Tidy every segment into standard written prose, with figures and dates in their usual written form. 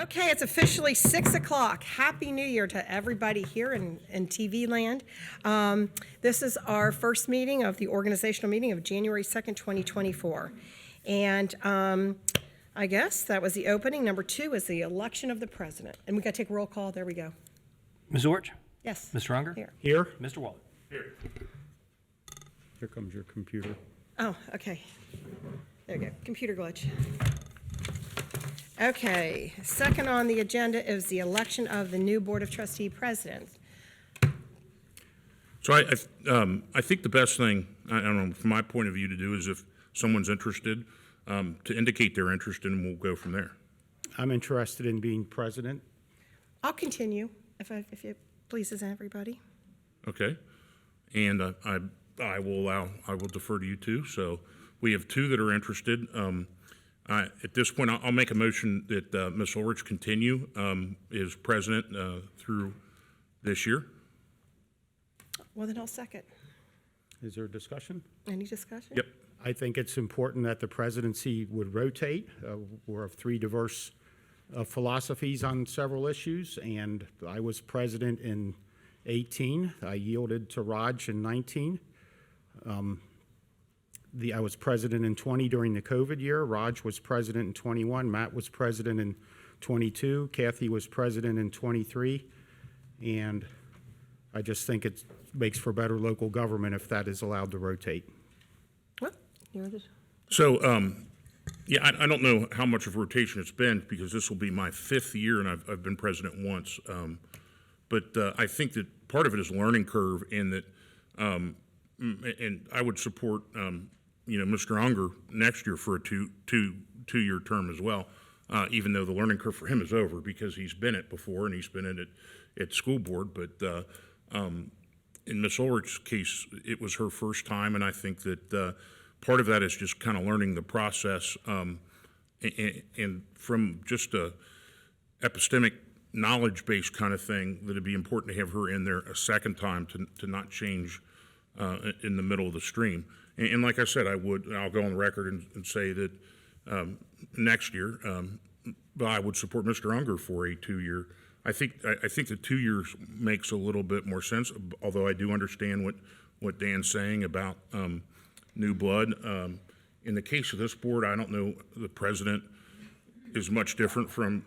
Okay, it's officially 6 o'clock. Happy New Year to everybody here in TV land. This is our first meeting of the organizational meeting of January 2nd, 2024. And I guess that was the opening. Number 2 is the election of the president. And we got to take a roll call. There we go. Ms. Orch? Yes. Mr. Unger? Here. Here. Mr. Waller? Here. Here comes your computer. Oh, okay. There we go. Computer glitch. Okay, second on the agenda is the election of the new Board of Trustee president. So I think the best thing, I don't know, from my point of view to do is if someone's interested, to indicate they're interested, and we'll go from there. I'm interested in being president. I'll continue if it pleases everybody. Okay? And I will defer to you two. So we have 2 that are interested. At this point, I'll make a motion that Ms. Ulrich continue as president through this year. Well, then I'll second. Is there a discussion? Any discussion? Yep. I think it's important that the presidency would rotate. We're of 3 diverse philosophies on several issues, and I was president in 18. I yielded to Raj in 19. I was president in 20 during the COVID year. Raj was president in 21. Matt was president in 22. Kathy was president in 23. And I just think it makes for better local government if that is allowed to rotate. Well, you're the... So, yeah, I don't know how much of rotation it's been because this will be my 5th year and I've been president once. But I think that part of it is a learning curve in that, and I would support, Mr. Unger next year for a two-year term as well, even though the learning curve for him is over because he's been it before and he's been in it at school board. But in Ms. Ulrich's case, it was her first time, and I think that part of that is just kind of learning the process, and from just a epistemic knowledge-based kind of thing, that it'd be important to have her in there a second time to not change in the middle of the stream. And like I said, I'll go on the record and say that next year, I would support Mr. Unger for a 2-year. I think that 2 years makes a little bit more sense, although I do understand what Dan's saying about new blood. In the case of this board, I don't know the president is much different from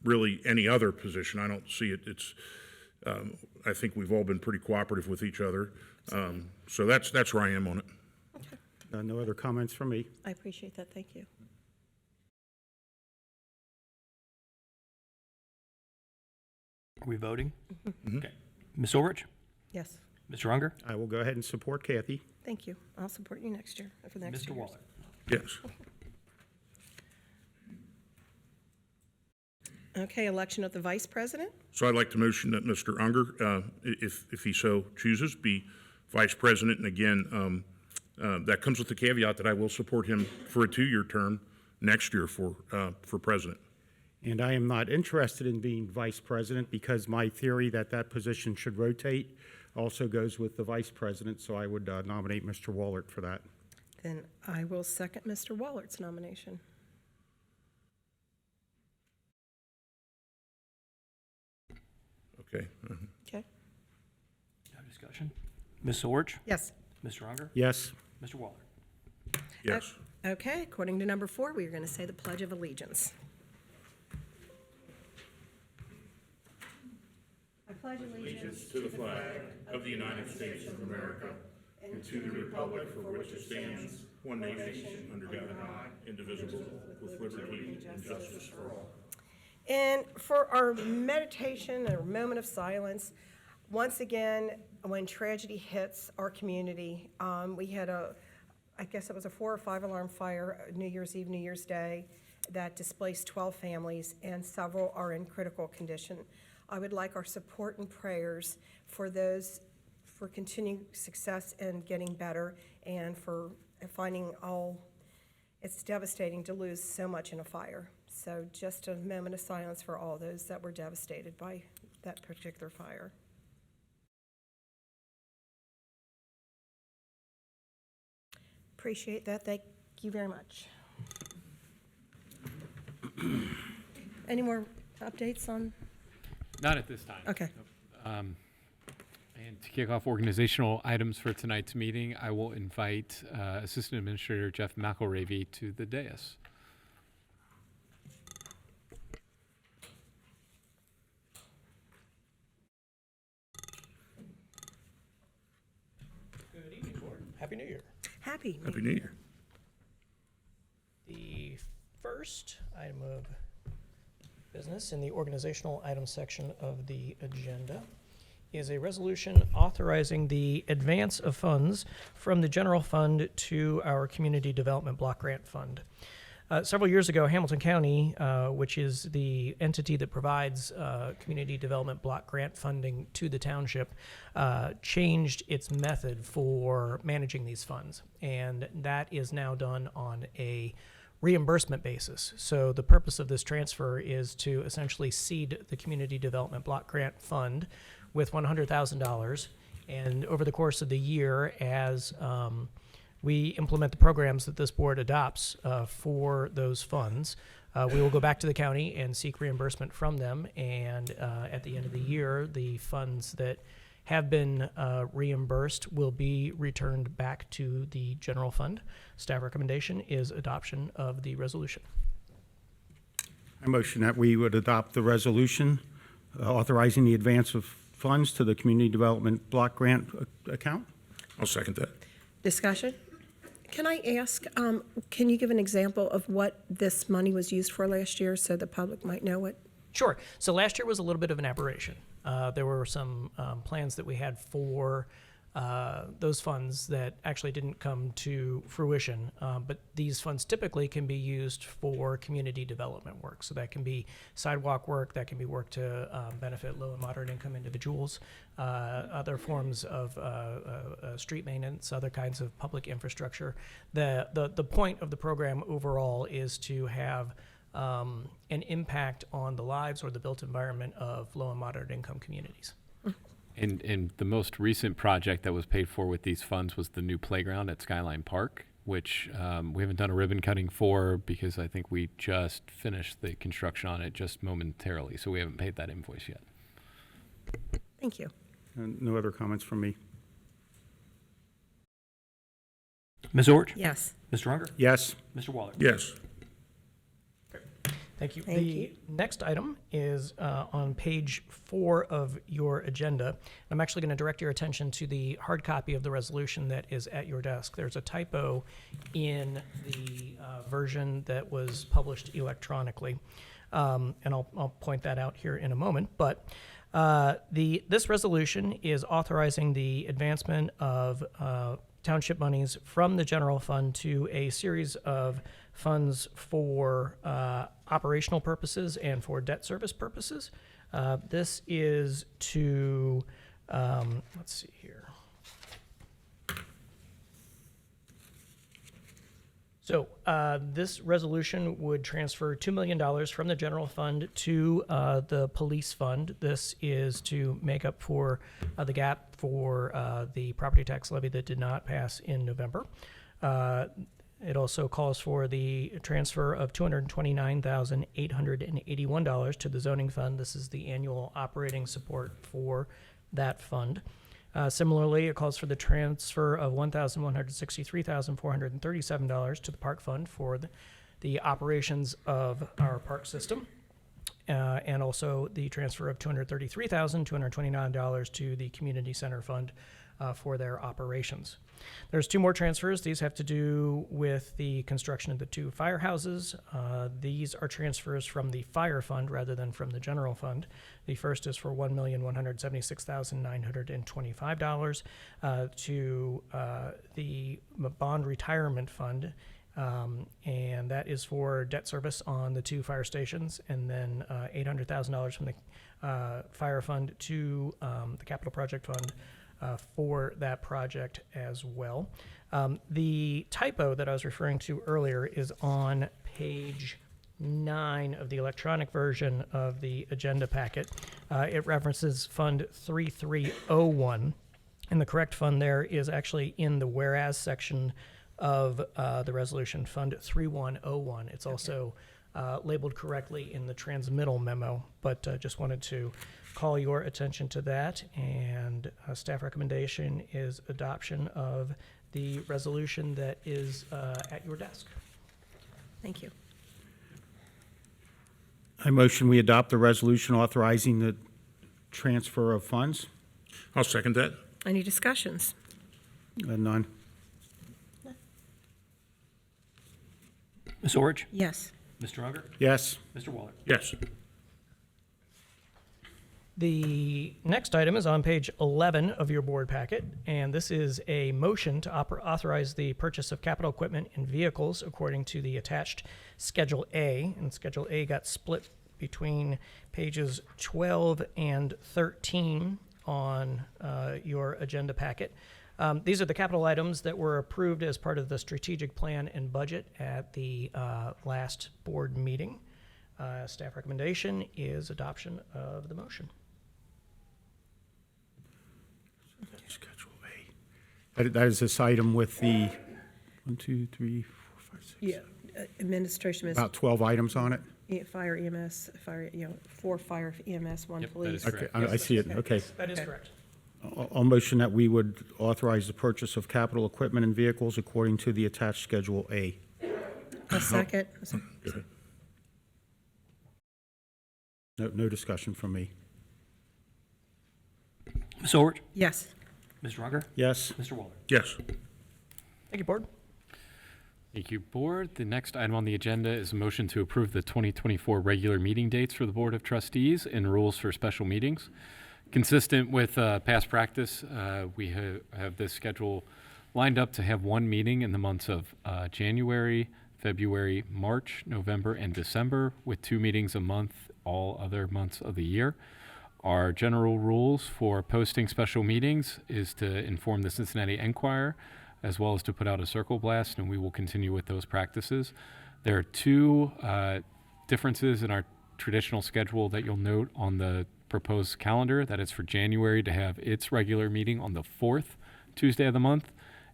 really any other position. I don't see it. It's I think we've all been pretty cooperative with each other. So that's where I am on it. Okay. No other comments from me. I appreciate that. Thank you. Are we voting? Mm-hmm. Okay. Ms. Ulrich? Yes. Mr. Unger? I will go ahead and support Kathy. Thank you. I'll support you next year for the next Mr. 2 years. Waller? Yes. Okay, election of the vice president. So I'd like to motion that Mr. Unger, if he so chooses, be vice president. And again, that comes with the caveat that I will support him for a 2-year term next year for president. And I am not interested in being vice president because my theory that position should rotate also goes with the vice president, so I would nominate Mr. Wallert for that. Then I will second Mr. Wallert's nomination. Okay. Okay. No discussion. Ms. Orch? Yes. Mr. Unger? Yes. Mr. Waller? Yes. Okay, according to number 4, we are going to say the Pledge of Allegiance. I pledge allegiance To the flag of the United States of America and to the republic for which it stands, one nation, under God, indivisible, with liberty and justice for all. And for our meditation, a moment of silence, once again, when tragedy hits our community, we had I guess it was a 4 or 5 alarm fire, New Year's Eve, New Year's Day, that displaced 12 families, and several are in critical condition. I would like our support and prayers for those, for continued success and getting better, and for finding it's devastating to lose so much in a fire. So just a moment of silence for all those that were devastated by that particular fire. Appreciate that. Thank you very much. Any more updates on? Not at this time. Okay. And to kick off organizational items for tonight's meeting, I will invite Assistant Administrator Jeff McElravy to the dais. Good evening, Board. Happy New Year. Happy. Happy New Year. The first item of business in the organizational items section of the agenda is a resolution authorizing the advance of funds from the general fund to our community development block grant fund. Several years ago, Hamilton County, which is the entity that provides community development block grant funding to the township, changed its method for managing these funds. And that is now done on a reimbursement basis. So the purpose of this transfer is to essentially seed the community development block grant fund with $100,000. And over the course of the year, as we implement the programs that this board adopts for those funds, we will go back to the county and seek reimbursement from them. And at the end of the year, the funds that have been reimbursed will be returned back to the general fund. Staff recommendation is adoption of the resolution. I motion that we would adopt the resolution authorizing the advance of funds to the Community Development Block Grant account. I'll second that. Discussion? Can I ask, can you give an example of what this money was used for last year so the public might know it? Sure. So last year was a little bit of an aberration. There were some plans that we had for those funds that actually didn't come to fruition. But these funds typically can be used for community development work. So that can be sidewalk work, that can be work to benefit low and moderate income individuals, other forms of street maintenance, other kinds of public infrastructure. The point of the program overall is to have an impact on the lives or the built environment of low and moderate income communities. And the most recent project that was paid for with these funds was the new playground at Skyline Park, which we haven't done a ribbon cutting for because I think we just finished the construction on it just momentarily. So we haven't paid that invoice yet. Thank you. And no other comments from me. Ms. Orch? Yes. Mr. Unger? Yes. Mr. Waller? Yes. Thank you. Thank The you. next item is on page 4 of your agenda. I'm actually going to direct your attention to the hard copy of the resolution that is at your desk. There's a typo in the version that was published electronically, and I'll point that out here in a moment. But this resolution is authorizing the advancement of township monies from the general fund to a series of funds for operational purposes and for debt service purposes. This is to, let's see here. So this resolution would transfer $2 million from the general fund to the police fund. This is to make up for the gap for the property tax levy that did not pass in November. It also calls for the transfer of $229,881 to the zoning fund. This is the annual operating support for that fund. Similarly, it calls for the transfer of $1,163,437 to the park fund for the operations of our park system. And also the transfer of $233,229 to the community center fund for their operations. There's 2 more transfers. These have to do with the construction of the 2 firehouses. These are transfers from the fire fund rather than from the general fund. The first is for $1,176,925 to the bond retirement fund. And that is for debt service on the 2 fire stations, and then $800,000 from the fire fund to the capital project fund for that project as well. The typo that I was referring to earlier is on page 9 of the electronic version of the agenda packet. It references Fund 3301, and the correct fund there is actually in the whereas section of the resolution, Fund 3101. It's also labeled correctly in the transmittal memo, but just wanted to call your attention to that. And staff recommendation is adoption of the resolution that is at your desk. Thank you. I motion we adopt the resolution authorizing the transfer of funds. I'll second that. Any discussions? None. Ms. Orich? Yes. Mr. Unger? Yes. Mr. Waller? Yes. The next item is on page 11 of your board packet, and this is a motion to authorize the purchase of capital equipment and vehicles according to the attached Schedule A. And Schedule A got split between pages 12 and 13 on your agenda packet. These are the capital items that were approved as part of the strategic plan and budget at the last board meeting. Staff recommendation is adoption of the motion. Schedule A. That is this item with the 1, 2, 3, 4, 5, 6. Yeah, administration is About 12 items on it? fire EMS, 4 fire EMS, 1 Yep, that police. is Okay, correct. I see it, okay. That is Okay. correct. I'll motion that we would authorize the purchase of capital equipment and vehicles according to the attached Schedule A. A second. Go ahead. No discussion from me. Ms. Orich? Yes. Mr. Unger? Yes. Mr. Waller? Yes. Thank you, board. Thank you, Board. The next item on the agenda is a motion to approve the 2024 regular meeting dates for the Board of Trustees and rules for special meetings. Consistent with past practice, we have this schedule lined up to have one meeting in the months of January, February, March, November, and December, with 2 meetings a month all other months of the year. Our general rules for posting special meetings is to inform the Cincinnati Enquirer, as well as to put out a circle blast, and we will continue with those practices. There are 2 differences in our traditional schedule that you'll note on the proposed calendar. That is for January to have its regular meeting on the 4th Tuesday of the month,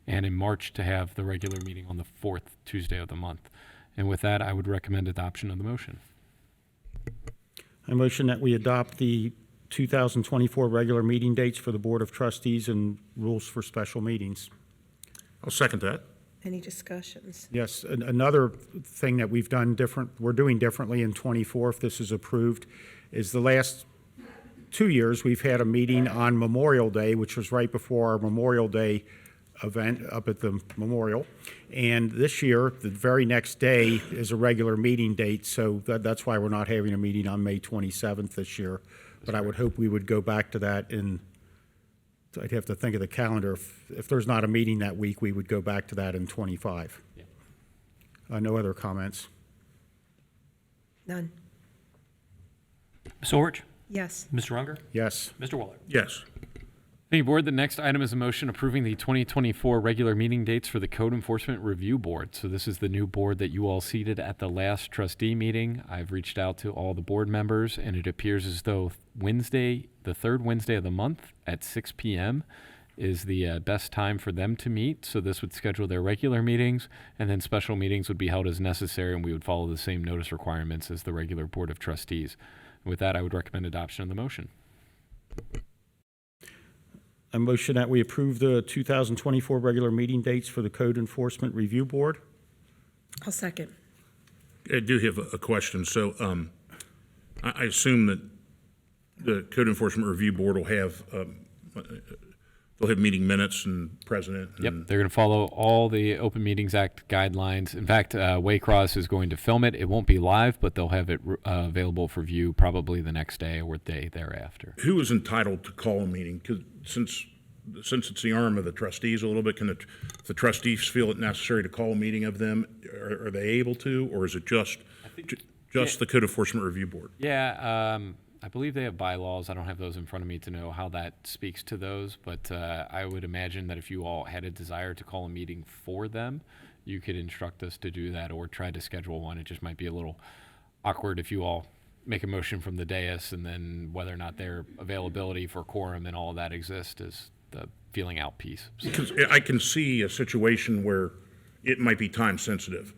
and in March to have the regular meeting on the 4th Tuesday of the month. And with that, I would recommend adoption of the motion. I motion that we adopt the 2024 regular meeting dates for the Board of Trustees and rules for special meetings. I'll second that. Any discussions? Yes, another thing that we've done we're doing differently in '24, if this is approved, is the last 2 years, we've had a meeting on Memorial Day, which was right before our Memorial Day event up at the memorial. And this year, the very next day is a regular meeting date, so that's why we're not having a meeting on May 27th this year. But I would hope we would go back to that I'd have to think of the calendar. If there's not a meeting that week, we would go back to that in '25. Yeah. No other comments. None. Ms. Orich? Yes. Mr. Unger? Yes. Mr. Waller? Yes. Thank you, Board. The next item is a motion approving the 2024 regular meeting dates for the Code Enforcement Review Board. So this is the new board that you all seated at the last trustee meeting. I've reached out to all the board members, and it appears as though Wednesday, the 3rd Wednesday of the month at 6 p.m. is the best time for them to meet. So this would schedule their regular meetings, and then special meetings would be held as necessary, and we would follow the same notice requirements as the regular Board of Trustees. With that, I would recommend adoption of the motion. A motion that we approve the 2024 regular meeting dates for the Code Enforcement Review Board. I'll second. I do have a question. So I assume that the Code Enforcement Review Board will have, they'll have meeting minutes and president. Yep, and- they're going to follow all the Open Meetings Act guidelines. In fact, Waycross is going to film it. It won't be live, but they'll have it available for view probably the next day or the day thereafter. Who is entitled to call a meeting? Because since it's the arm of the trustees a little bit, if the trustees feel it necessary to call a meeting of them, are they able to, or is it just the Code Enforcement Review Board? Yeah, I believe they have bylaws. I don't have those in front of me to know how that speaks to those, but I would imagine that if you all had a desire to call a meeting for them, you could instruct us to do that or try to schedule one. It just might be a little awkward if you all make a motion from the dais and then whether or not their availability for quorum and all of that exists is the feeling out piece. So, Because I can see a situation where it might be time sensitive.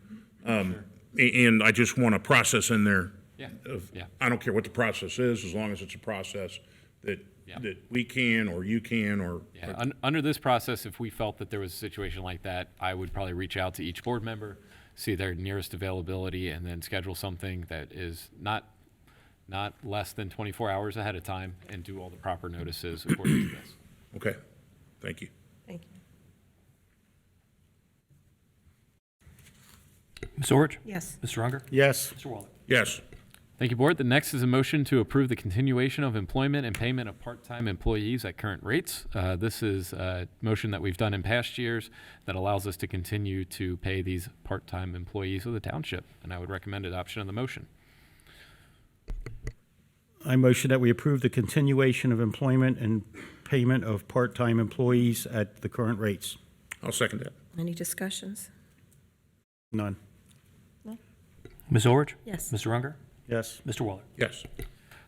And I just want a process in there. Yeah, yeah. I don't care what the process is, as long as it's a process that, Yeah. that we can, or you can, or. Yeah, under this process, if we felt that there was a situation like that, I would probably reach out to each board member, see their nearest availability, and then schedule something that is not less than 24 hours ahead of time, and do all the proper notices according to this. Okay, thank you. Thank you. Ms. Orich? Yes. Mr. Unger? Yes. Mr. Waller? Yes, Thank you, Board. The next is a motion to approve the continuation of employment and payment of part-time employees at current rates. This is a motion that we've done in past years that allows us to continue to pay these part-time employees of the township, and I would recommend adoption of the motion. I motion that we approve the continuation of employment and payment of part-time employees at the current rates. I'll second that. Any discussions? None. Ms. Orich? Yes. Mr. Unger? Yes. Mr. Waller? Yes,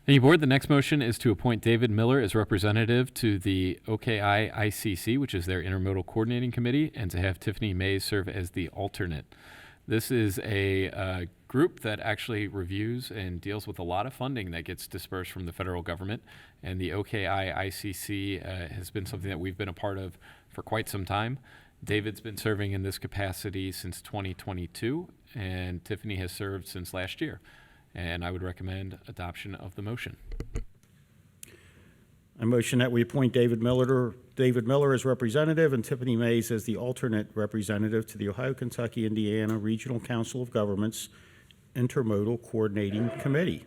Thank you, Board. The next motion is to appoint David Miller as representative to the OKI ICC, which is their Intermodal Coordinating Committee, and to have Tiffany Mays serve as the alternate. This is a group that actually reviews and deals with a lot of funding that gets dispersed from the federal government, and the OKI ICC has been something that we've been a part of for quite some time. David's been serving in this capacity since 2022, and Tiffany has served since last year. And I would recommend adoption of the motion. I motion that we appoint David Miller as representative and Tiffany Mays as the alternate representative to the Ohio, Kentucky, Indiana Regional Council of Governments Intermodal Coordinating Committee.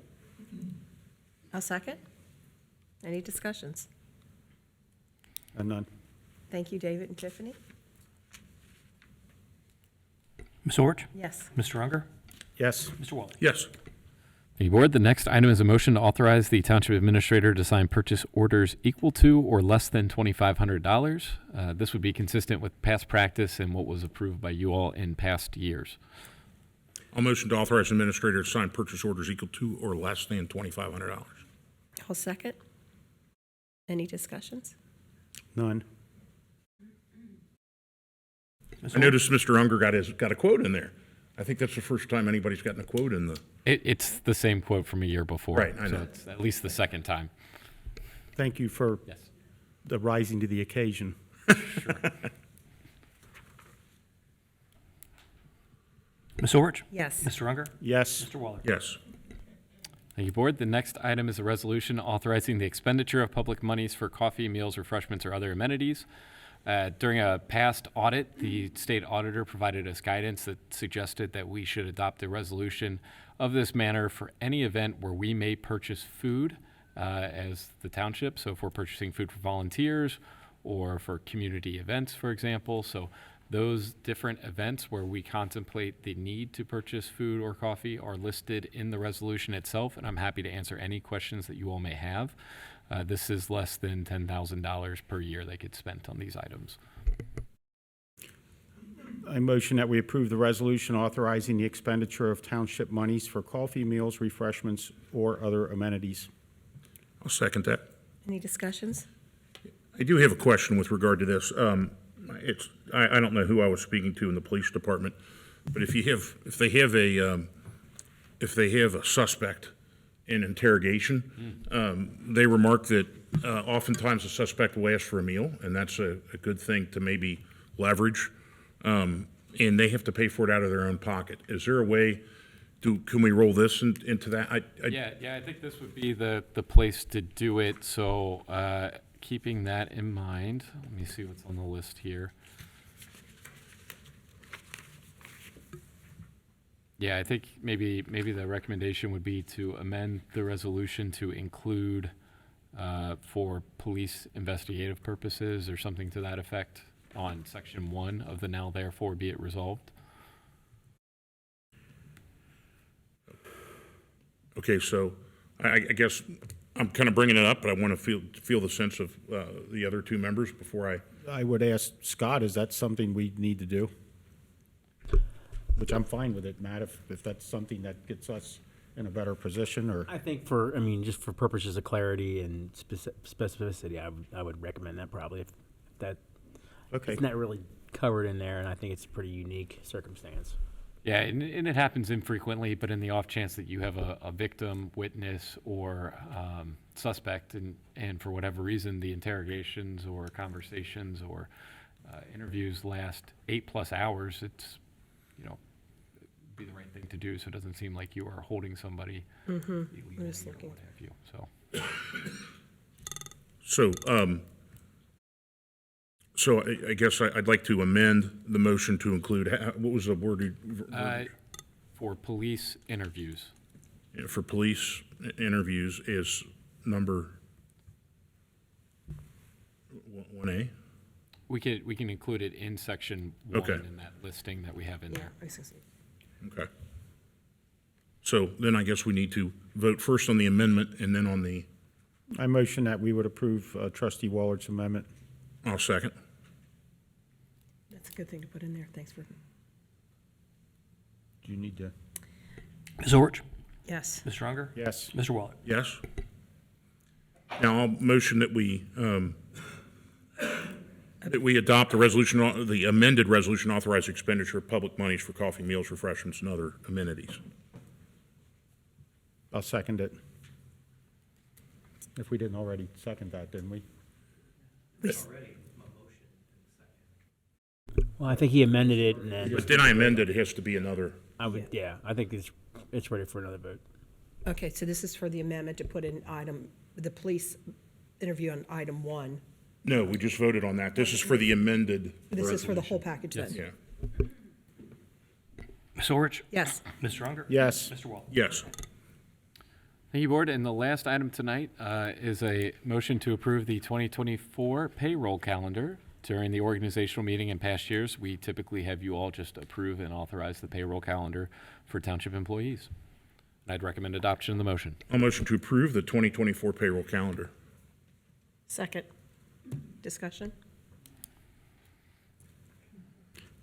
I'll second. Any discussions? And none. Thank you, David and Tiffany. Ms. Orich? Yes. Mr. Unger? Yes. Mr. Waller? yes, Thank you, Board. The next item is a motion to authorize the Township Administrator to sign purchase orders equal to or less than $2,500. This would be consistent with past practice and what was approved by you all in past years. I'll motion to authorize the administrator to sign purchase orders equal to or less than $2,500. I'll second. Any discussions? None. Ms. I noticed Mr. Unger got a quote in there. I think that's the first time anybody's gotten a quote in the, It's the same quote from a year before. Right, I so know. it's at least the second time. Thank you for Yes. the rising to the occasion. Ms. Orich? Yes. Mr. Unger? Yes. Mr. Waller? yes, Thank you, Board. The next item is a resolution authorizing the expenditure of public monies for coffee, meals, refreshments, or other amenities. During a past audit, the state auditor provided us guidance that suggested that we should adopt a resolution of this manner for any event where we may purchase food as the township. So if we're purchasing food for volunteers or for community events, for example. So those different events where we contemplate the need to purchase food or coffee are listed in the resolution itself, and I'm happy to answer any questions that you all may have. This is less than $10,000 per year that gets spent on these items. I motion that we approve the resolution authorizing the expenditure of township monies for coffee, meals, refreshments, or other amenities. I'll second that. Any discussions? I do have a question with regard to this. I don't know who I was speaking to in the police department, but if they have a suspect in interrogation, they remark that oftentimes the suspect will ask for a meal, and that's a good thing to maybe leverage, and they have to pay for it out of their own pocket. Is there a way? Can we roll this into that? Yeah, I think this would be the place to do it. So keeping that in mind, let me see what's on the list here. Yeah, I think maybe the recommendation would be to amend the resolution to include for police investigative purposes or something to that effect on section 1 of the now therefore be it resolved. Okay, so I guess I'm kind of bringing it up, but I want to feel the sense of the other two members before I would ask Scott, is that something we need to do? Which I'm fine with it, Matt, if that's something that gets us in a better position, or, I think just for purposes of clarity and specificity, I would recommend that probably if that okay. it's not really covered in there, and I think it's a pretty unique circumstance. Yeah, and it happens infrequently, but in the off chance that you have a victim, witness, or suspect, and for whatever reason, the interrogations or conversations or interviews last 8+ hours, it's, be the right thing to do, so it doesn't seem like you are holding somebody illegally or just looking. what have you, so. So I guess I'd like to amend the motion to include, what was the word? For police interviews. For police interviews is number 1A? We can include it in section 1 Okay. in that listing that we have in Yeah, there. I see. Okay. So then I guess we need to vote first on the amendment and then on the, I motion that we would approve trustee Waller's amendment. I'll second. That's a good thing to put in there. Thanks for, Do you need to? Ms. Orich? yes. Mr. Unger? Yes. Mr. Waller? Yes? Now I'll motion that we adopt the amended resolution authorizing expenditure of public monies for coffee, meals, refreshments, and other amenities. I'll second it. If we didn't already second that, didn't we? Well, I think he amended it, and then But then I amended, it has to be another. I think it's ready for another vote. Okay, so this is for the amendment to put in the police interview on item 1. No, we just voted on that. This is for the amended This is for the whole resolution. package then? Yeah, Ms. Orich? Yes. Mr. Unger? Yes. Mr. Waller? yes. Thank you, Board. And the last item tonight is a motion to approve the 2024 payroll calendar. During the organizational meeting in past years, we typically have you all just approve and authorize the payroll calendar for township employees. And I'd recommend adoption of the motion. I'll motion to approve the 2024 payroll calendar. Second. Discussion?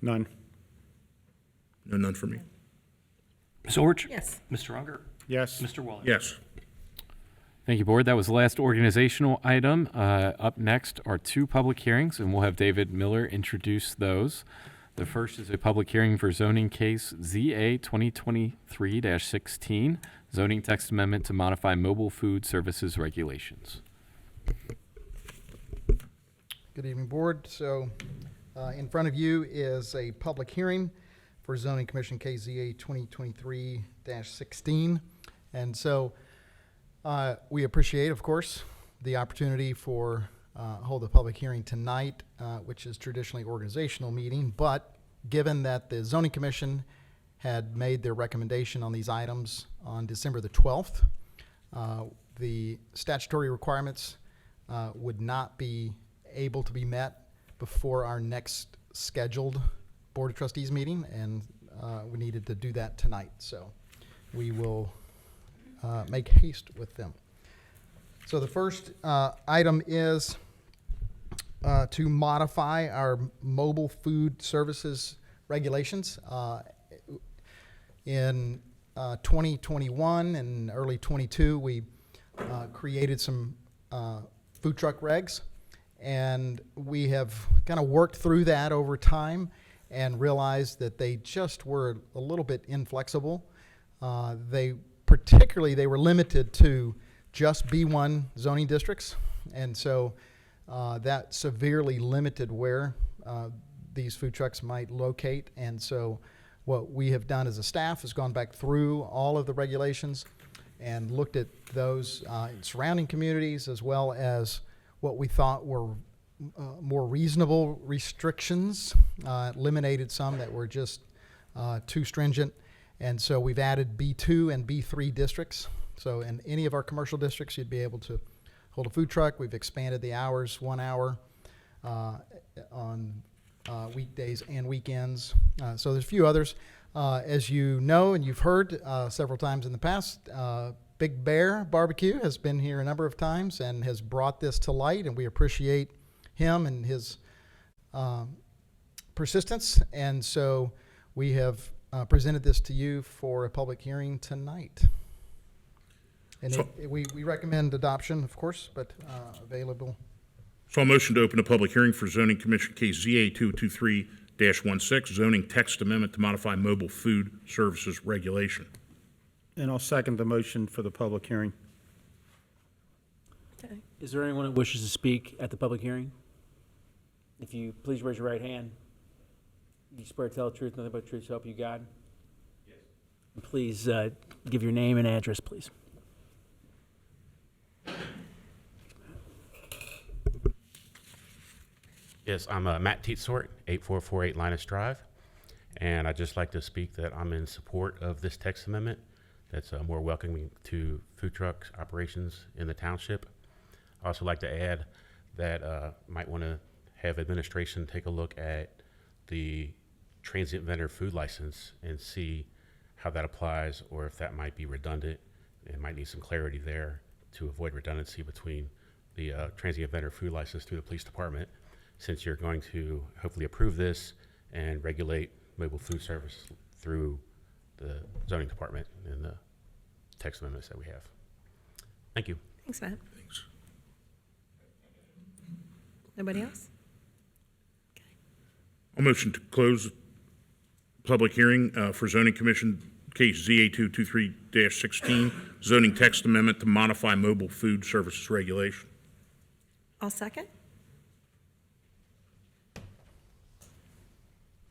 None. No, none for me. Ms. Orich? Yes. Mr. Unger? Yes. Mr. Waller? Yes. Thank you, Board. That was the last organizational item. Up next are 2 public hearings, and we'll have David Miller introduce those. The first is a public hearing for zoning case ZA 2023-16, zoning text amendment to modify mobile food services regulations. Good evening, Board. So in front of you is a public hearing for Zoning Commission KZA 2023-16. And so we appreciate, of course, the opportunity for hold a public hearing tonight, which is traditionally organizational meeting. But given that the Zoning Commission had made their recommendation on these items on December the 12th, the statutory requirements would not be able to be met before our next scheduled Board of Trustees meeting, and we needed to do that tonight. So we will make haste with them. So the first item is to modify our mobile food services regulations. In 2021 and early 22, we created some food truck regs, and we have kind of worked through that over time and realized that they just were a little bit inflexible. They were limited to just B1 zoning districts, and so that severely limited where these food trucks might locate. And so what we have done as a staff is gone back through all of the regulations and looked at those in surrounding communities, as well as what we thought were more reasonable restrictions, eliminated some that were just too stringent. And so we've added B2 and B3 districts. So in any of our commercial districts, you'd be able to hold a food truck. We've expanded the hours, 1 hour on weekdays and weekends. So there's a few others. As you know, and you've heard several times in the past, Big Bear Barbecue has been here a number of times and has brought this to light, and we appreciate him and his persistence. And so we have presented this to you for a public hearing tonight. And So- we recommend adoption, of course, but available. So I'll motion to open a public hearing for Zoning Commission case ZA 3541-3551-16, zoning text amendment to modify mobile food services regulation. And I'll second the motion for the public hearing. Okay. Is there anyone that wishes to speak at the public hearing? If you please raise your right hand. You swear to tell the truth, nothing but the truth, so help you God? Yes. Please give your name and address, please. Yes, I'm Matt Teetsort, 8448 Linus Drive, and I'd just like to speak that I'm in support of this text amendment that's more welcoming to food truck operations in the township. I also like to add that might want to have administration take a look at the transient vendor food license and see how that applies, or if that might be redundant. It might need some clarity there to avoid redundancy between the transient vendor food license through the police department, since you're going to hopefully approve this and regulate mobile food service through the zoning department and the text amendments that we have. Thank you. Thanks, Matt. Thanks. Nobody else? I'll motion to close public hearing for zoning commission case ZA 223-16, zoning text amendment to modify mobile food services regulation. I'll second.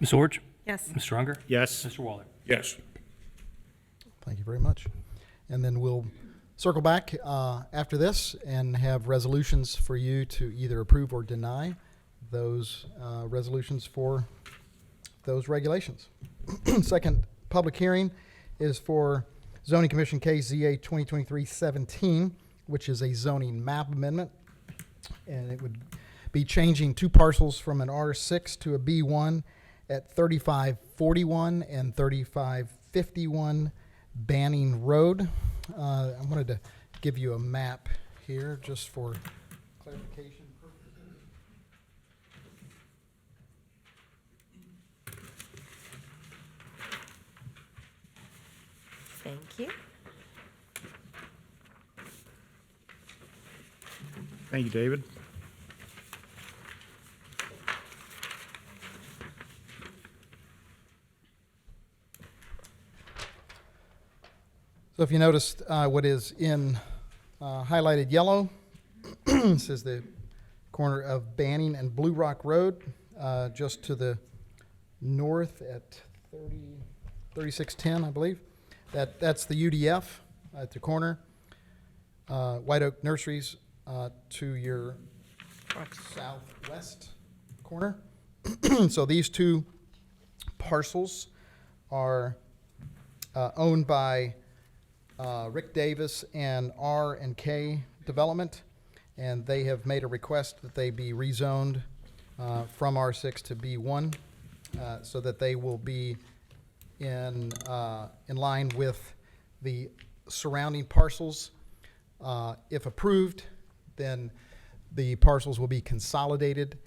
Ms. Orich? Yes. Mr. Unger? Yes. Mr. Waller? Yes. Thank you very much. And then we'll circle back after this and have resolutions for you to either approve or deny those resolutions for those regulations. Second public hearing is for Zoning Commission case ZA 2023-17, which is a zoning map amendment. And it would be changing two parcels from an R6 to a B1 at 3541 and 3551 Banning Road. I wanted to give you a map here just for clarification purposes. Thank you. Thank you, David. So if you noticed what is in highlighted yellow, this is the corner of Banning and Blue Rock Road, just to the north at 3610, I believe. That's the UDF at the corner. White Oak Nurseries to your southwest corner. So these two parcels are owned by Rick Davis and R&K Development, and they have made a request that they be rezoned from R6 to B1 so that they will be in line with the surrounding parcels. If approved, then the parcels will be consolidated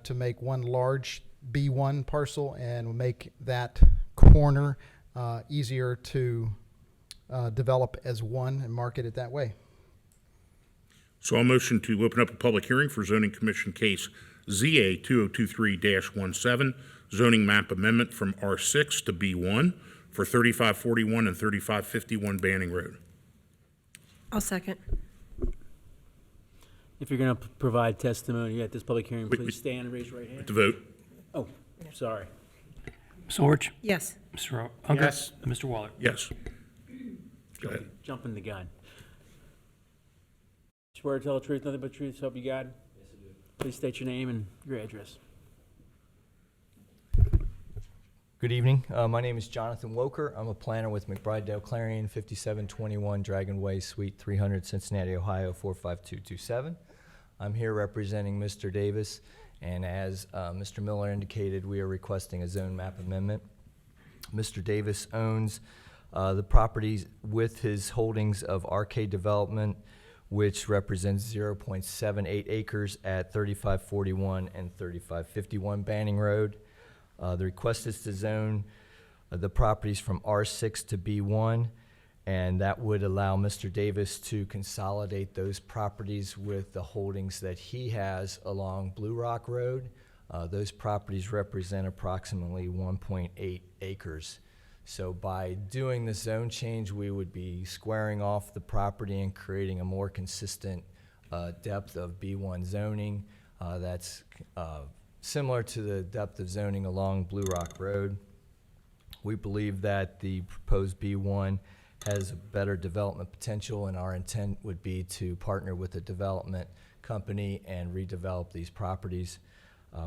to make one large B1 parcel and will make that corner easier to develop as one and market it that way. So I'll motion to open up a public hearing for zoning commission case ZA 2023-17, zoning map amendment from R6 to B1 for 3541 and 3551 Banning Road. I'll second. If you're going to provide testimony at this public hearing, Wait, please stand and raise your right hand. To vote. Oh, sorry. Ms. Orich? Yes. Mr. Unger? Yes. Mr. Waller? Yes. Go ahead. Jumping the gun. Swear to tell the truth, nothing but the truth, so help you God? Yes, I do. Please state your name and your address. Good evening. My name is Jonathan Woker. I'm a planner with McBride Dale Colerain, 5721 Dragon Way, Suite 300, Cincinnati, Ohio, 45227. I'm here representing Mr. Davis, and as Mr. Miller indicated, we are requesting a zone map amendment. Mr. Davis owns the properties with his holdings of RK Development, which represents 0.78 acres at 3541 and 3551 Banning Road. The request is to zone the properties from R6 to B1, and that would allow Mr. Davis to consolidate those properties with the holdings that he has along Blue Rock Road, Those properties represent approximately 1.8 acres. So by doing the zone change, we would be squaring off the property and creating a more consistent depth of B1 zoning that's similar to the depth of zoning along Blue Rock Road. We believe that the proposed B1 has a better development potential, and our intent would be to partner with a development company and redevelop these properties.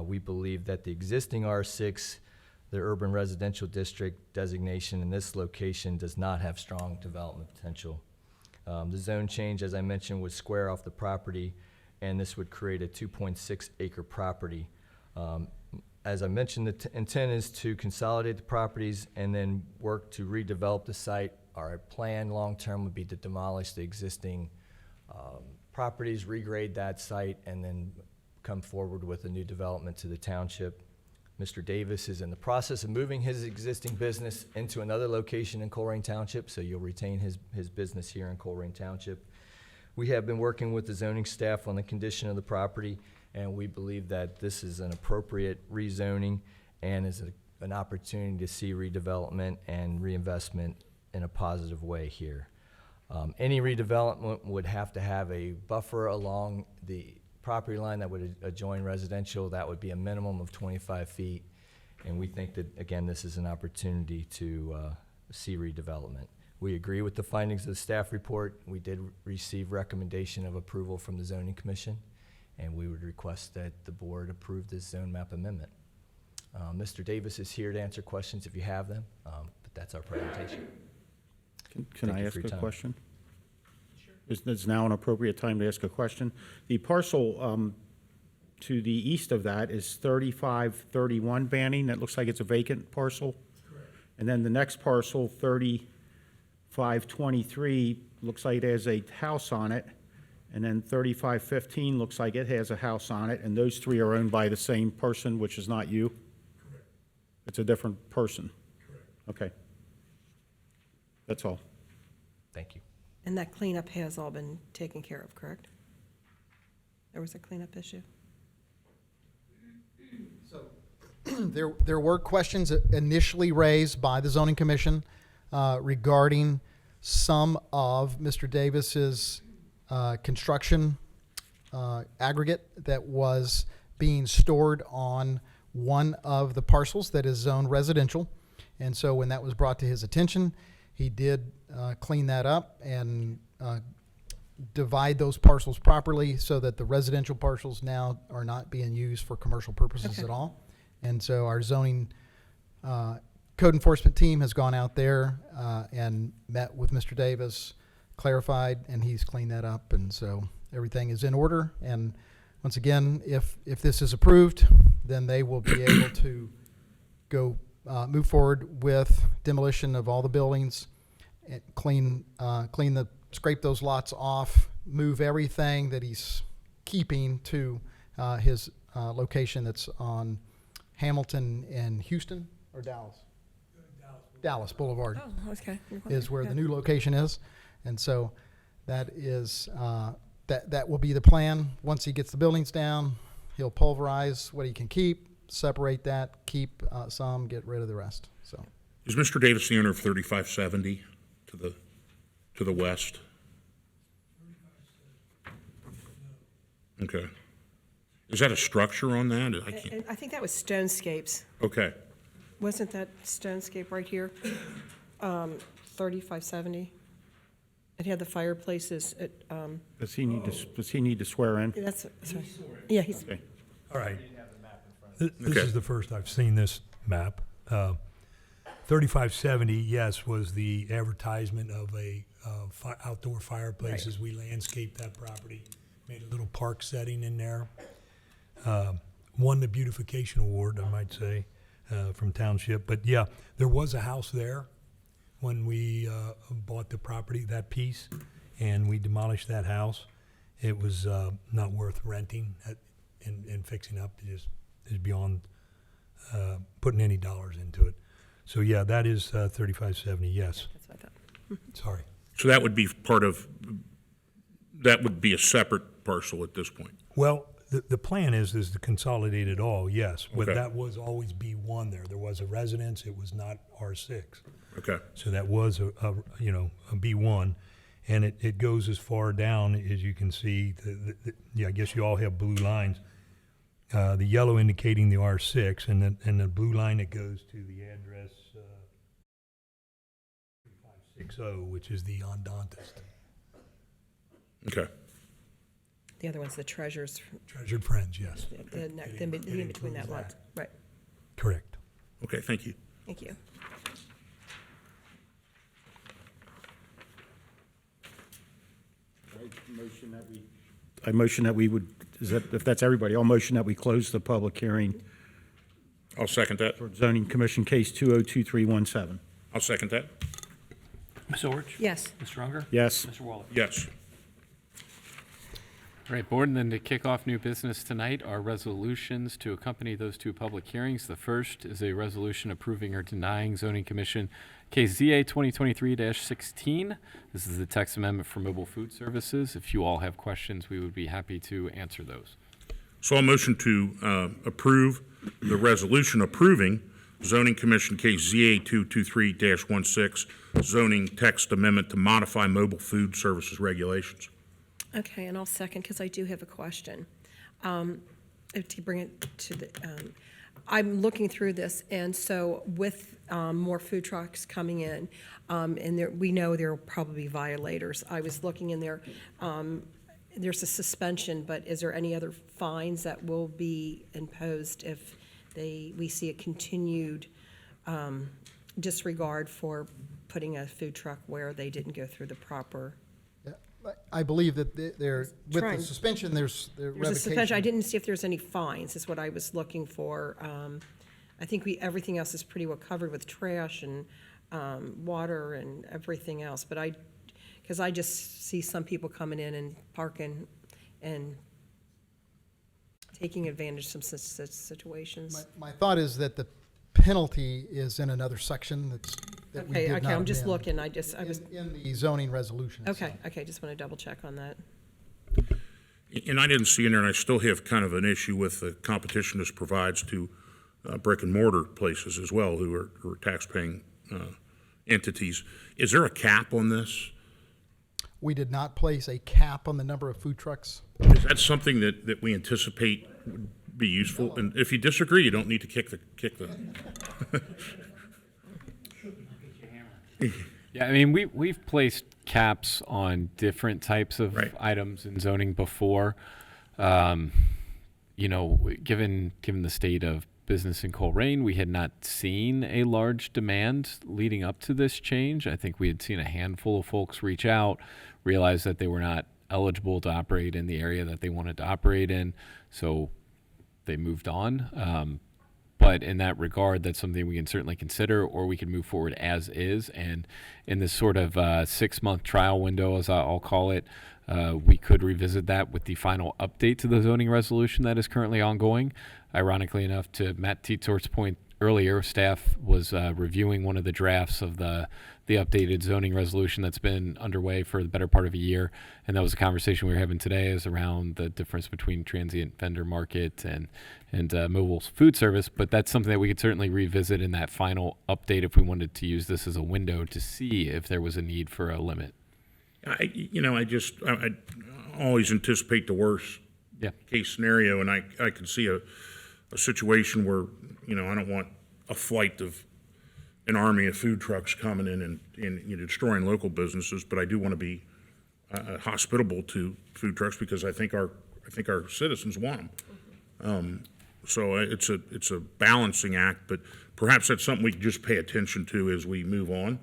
We believe that the existing R6, the urban residential district designation in this location, does not have strong development potential. The zone change, as I mentioned, would square off the property, and this would create a 2.6 acre property. As I mentioned, the intent is to consolidate the properties and then work to redevelop the site. Our plan long-term would be to demolish the existing properties, regrade that site, and then come forward with a new development to the township. Mr. Davis is in the process of moving his existing business into another location in Colerain Township, so you'll retain his business here in Colerain Township. We have been working with the zoning staff on the condition of the property, and we believe that this is an appropriate rezoning and is an opportunity to see redevelopment and reinvestment in a positive way here. Any redevelopment would have to have a buffer along the property line that would adjoin residential. That would be a minimum of 25 feet. And we think that, again, this is an opportunity to see redevelopment. We agree with the findings of the staff report. We did receive recommendation of approval from the Zoning Commission, and we would request that the board approve this zone map amendment. Mr. Davis is here to answer questions if you have them, but that's our presentation. Can Thank I you ask for your a time. question? Is now an appropriate time to ask a question? The parcel to the east of that is 3531 Banning. That looks like it's a vacant parcel. Correct. And then the next parcel, 3523, looks like it has a house on it. And then 3515 looks like it has a house on it. And those three are owned by the same person, which is not you? Correct. It's a different person? Correct. Okay. That's all. Thank you. And that cleanup has all been taken care of, correct? There was a cleanup issue? There were questions initially raised by the Zoning Commission regarding some of Mr. Davis's construction aggregate that was being stored on one of the parcels that is zoned residential. And so when that was brought to his attention, he did clean that up and divide those parcels properly so that the residential parcels now are not being used for commercial purposes Okay. at all. And so our zoning code enforcement team has gone out there and met with Mr. Davis, clarified, and he's cleaned that up. And so everything is in order. And once again, if this is approved, then they will be able to go move forward with demolition of all the buildings, and scrape those lots off, move everything that he's keeping to his location that's on Hamilton and Houston, or Dallas? Dallas Boulevard Oh, okay. is where Yeah. the new location is. And so that is, that will be the plan. Once he gets the buildings down, he'll pulverize what he can keep, separate that, keep some, get rid of the rest. So Is Mr. Davis the owner of 3570 to the west? Okay. Is that a structure on that? I can't, And I think that was Stonescapes. okay. Wasn't that Stonescape right here? 3570? It had the fireplaces at, Does he need to swear in? that's, sorry. Yeah, he's, Okay. All right. This Okay. is the first I've seen this map. 3570, yes, was the advertisement of a outdoor fireplaces. We landscaped that property, made a little park setting in there. Won the beautification award, I might say, from Township. But yeah, there was a house there when we bought the property, that piece, and we demolished that house. It was not worth renting and fixing up. It just is beyond putting any dollars into it. So yeah, that is 3570, yes. that's what I thought. Sorry. So that would be that would be a separate parcel at this point? Well, The plan is to consolidate it all, yes, but Okay. that was always B1 there. There was a residence, it was not R6. Okay. So that was a B1, and it goes as far down as you can see. Yeah, I guess you all have blue lines. The yellow indicating the R6, and the blue line that goes to the address 3560, which is the endontist, Okay. The other one's the treasures, Treasured Friends, yes, the in between that lot. Right, correct. Okay, thank you. thank you. I motion that we would, if that's everybody, I'll motion that we close the public hearing I'll second that. for zoning commission case 202317. I'll second that. Ms. Orich? Yes, Mr. Unger? Yes. Mr. Waller? Yes. All right, board, and then to kick off new business tonight are resolutions to accompany those two public hearings. The first is a resolution approving or denying zoning commission case ZA 2023-16. This is the text amendment for mobile food services. If you all have questions, we would be happy to answer those. So I'll motion to approve the resolution approving zoning commission case ZA 223-16, zoning text amendment to modify mobile food services regulations. okay, and I'll second, because I do have a question. To bring it to the, I'm looking through this, and so with more food trucks coming in, and there, we know there will probably be violators. I was looking in there, there's a suspension, but is there any other fines that will be imposed if we see a continued disregard for putting a food truck where they didn't go through the proper? Yeah, I believe that there, with Trying. the suspension, there's There's a revocation. suspension. I didn't see if there's any fines, is what I was looking for. I think everything else is pretty well covered with trash and water and everything else, but because I just see some people coming in and parking and taking advantage of some such situations. My thought is that the penalty is in another section that we did not Okay, I'm just amend. looking, I was, In the zoning resolution. okay, just want to double check on that. And I didn't see in there, and I still have kind of an issue with the competition this provides to brick and mortar places as well, who are tax-paying entities. Is there a cap on this? We did not place a cap on the number of food trucks. Is that something that we anticipate would be useful? And if you disagree, you don't need to kick the. Yeah, I mean, we've placed caps on different types of Right. items in zoning before. You know, given the state of business in Colerain, we had not seen a large demand leading up to this change. I think we had seen a handful of folks reach out, realize that they were not eligible to operate in the area that they wanted to operate in, so they moved on. But in that regard, that's something we can certainly consider, or we can move forward as is. And in this sort of 6-month trial window, as I'll call it, we could revisit that with the final update to the zoning resolution that is currently ongoing. Ironically enough, to Matt Tietzort's point earlier, staff was reviewing one of the drafts of the updated zoning resolution that's been underway for the better part of a year, and that was a conversation we were having today, is around the difference between transient vendor market and mobile food service. But that's something that we could certainly revisit in that final update if we wanted to use this as a window to see if there was a need for a limit. I always anticipate the worst Yeah. case scenario, and I could see a situation where, I don't want a flight of an army of food trucks coming in and destroying local businesses, but I do want to be hospitable to food trucks because I think our citizens want them. So it's a balancing act, but perhaps that's something we can just pay attention to as we move on.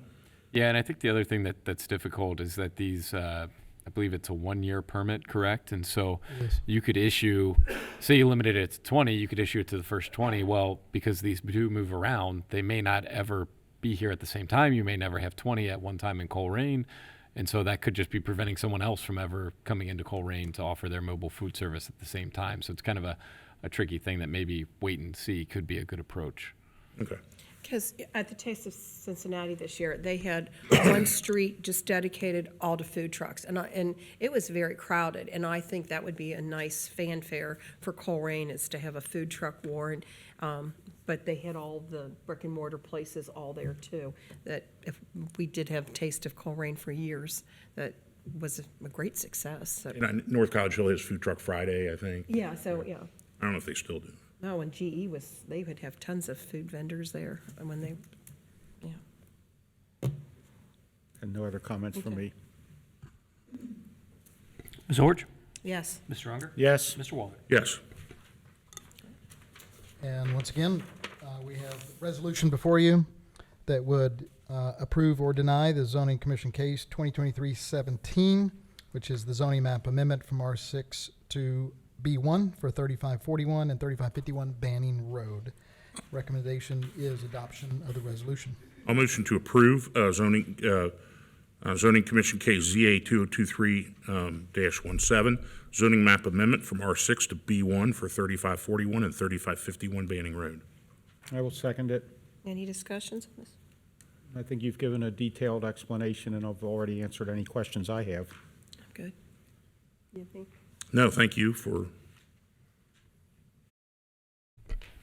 Yeah, and I think the other thing that's difficult is that these, I believe it's a 1-year permit, correct? And so you could issue, say you limited it to 20, you could issue it to the first 20. Well, because these do move around, they may not ever be here at the same time. You may never have 20 at one time in Colerain. And so that could just be preventing someone else from ever coming into Colerain to offer their mobile food service at the same time. So it's kind of a tricky thing that maybe wait and see could be a good approach. Okay. Because at the Taste of Cincinnati this year, they had one street just dedicated all to food trucks, and it was very crowded. And I think that would be a nice fanfare for Colerain, is to have a food truck war. And, but they had all the brick and mortar places all there too. That if we did have Taste of Colerain for years, that was a great success. So, And North College Hill has Food Truck Friday, I think. yeah, so yeah. I don't know if they still do. No, and GE they would have tons of food vendors there, and when they, yeah. And no other comments from me. Ms. Orich? Yes. Mr. Unger? Yes. Mr. Waller? Yes. And once again, we have a resolution before you that would approve or deny the zoning commission case 2023-17, which is the zoning map amendment from R6 to B1 for 3541 and 3551 Banning Road. Recommendation is adoption of the resolution. I'll motion to approve zoning commission case ZA 2023-17, zoning map amendment from R6 to B1 for 3541 and 3551 Banning Road. I will second it. Any discussions on this? I think you've given a detailed explanation, and I've already answered any questions I have. Good. You think? No, thank you for,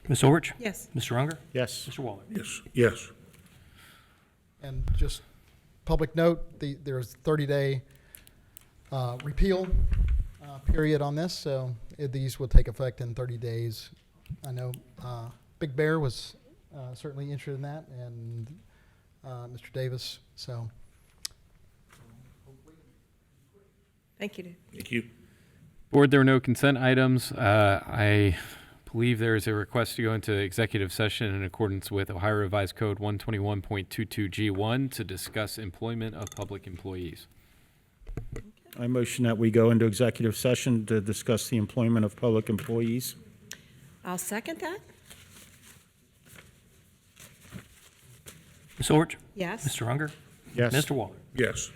Ms. Orich? Yes. Mr. Unger? Yes. Mr. Waller? yes. And just public note, there's 30-day repeal period on this, so these will take effect in 30 days. I know Big Bear was certainly interested in that, and Mr. Davis, so. Thank you, Dave. Thank you. Board, there are no consent items. I believe there is a request to go into executive session in accordance with Ohio Revised Code 121.22G1 to discuss employment of public employees. I motion that we go into executive session to discuss the employment of public employees. I'll second that. Ms. Orich? Yes. Mr. Unger? Yes. Mr. Waller? Yes.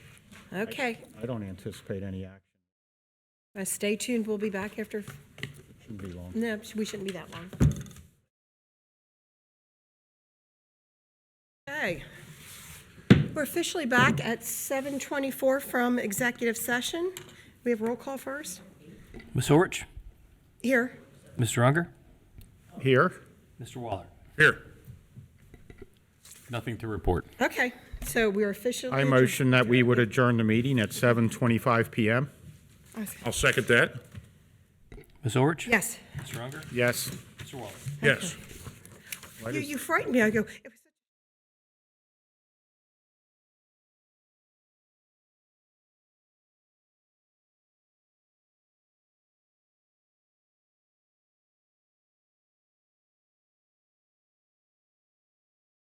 Okay. I don't anticipate any action. Stay tuned. We'll be back after. Shouldn't be long. No, we shouldn't be that long. Okay. We're officially back at 7:24 from executive session. We have roll call first. Ms. Orich? Here. Mr. Unger? Here? Mr. Waller? Here. Nothing to report. Okay. So we're officially. I motion that we would adjourn the meeting at 7:25 PM. I'll second that. Ms. Orich? Yes. Mr. Unger? Yes. Mr. Waller? Yes. You frightened me. I go, it was